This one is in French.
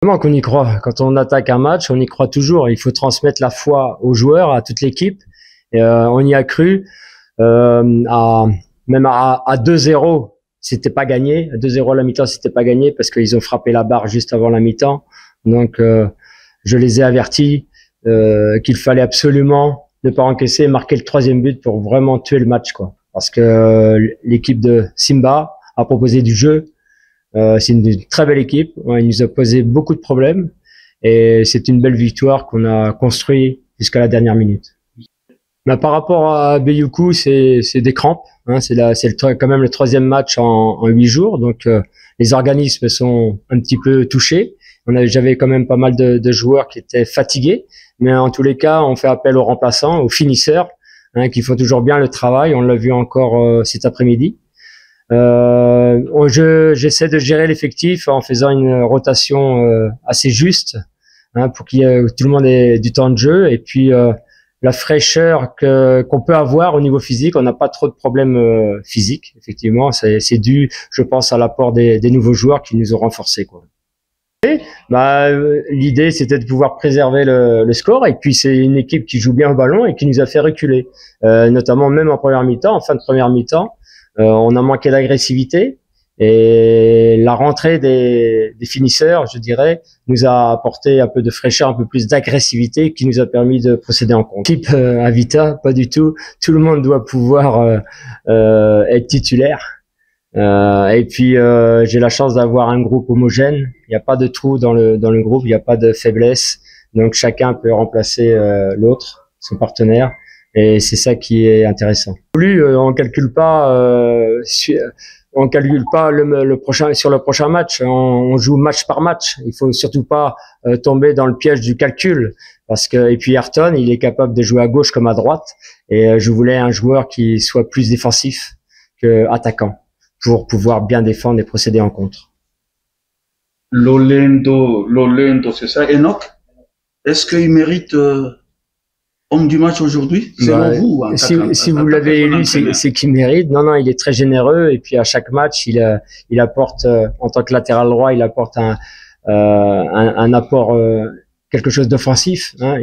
Comment qu'on y croit? Quand on attaque un match, on y croit toujours. Il faut transmettre la foi aux joueurs, à toute l'équipe. Et on y a cru. Même à 2-0, c'était pas gagné. À 2-0 à la mi-temps, c'était pas gagné parce qu'ils ont frappé la barre juste avant la mi-temps. Donc, je les ai avertis qu'il fallait absolument ne pas encaisser et marquer le 3e but pour vraiment tuer le match, quoi. Parce que l'équipe de Simba a proposé du jeu. C'est une très belle équipe. Il nous a posé beaucoup de problèmes et c'est une belle victoire qu'on a construite jusqu'à la dernière minute. Mais par rapport à Beyoukou, c'est des crampes. Hein, c'est quand même le 3e match en 8 jours, donc les organismes sont un petit peu touchés. J'avais quand même pas mal de joueurs qui étaient fatigués, mais en tous les cas, on fait appel aux remplaçants, aux finisseurs, hein, qui font toujours bien le travail. On l'a vu encore cet après-midi. J'essaie de gérer l'effectif en faisant une rotation assez juste, hein, pour tout le monde ait du temps de jeu, et puis la fraîcheur qu'on peut avoir au niveau physique. On n'a pas trop de problèmes physiques, effectivement. C'est dû, je pense, à l'apport des nouveaux joueurs qui nous ont renforcés, quoi. L'idée, c'était de pouvoir préserver le score, et puis c'est une équipe qui joue bien au ballon et qui nous a fait reculer, notamment même en première mi-temps, en fin de première mi-temps. On a manqué d'agressivité et la rentrée des finisseurs, je dirais, nous a apporté un peu de fraîcheur, un peu plus d'agressivité qui nous a permis de procéder en contre. Type à Vita, pas du tout. Tout le monde doit pouvoir être titulaire. Et puis j'ai la chance d'avoir un groupe homogène. Il n'y a pas de trou dans le groupe, il n'y a pas de faiblesse. Donc chacun peut remplacer l'autre, son partenaire. Et c'est ça qui est intéressant. On calcule pas le prochain sur le prochain match. On joue match par match. Il faut surtout pas tomber dans le piège du calcul, et puis Ayrton, il est capable de jouer à gauche comme à droite. Et je voulais un joueur qui soit plus défensif que attaquant pour pouvoir bien défendre et procéder en contre. Lolendo, c'est ça. Enoch, est-ce qu'il mérite homme du match aujourd'hui, selon vous? Si vous l'avez élu, c'est qu'il mérite. Non, il est très généreux, et puis à chaque match, il apporte, en tant que latéral droit, il apporte un apport, quelque chose d'offensif, hein.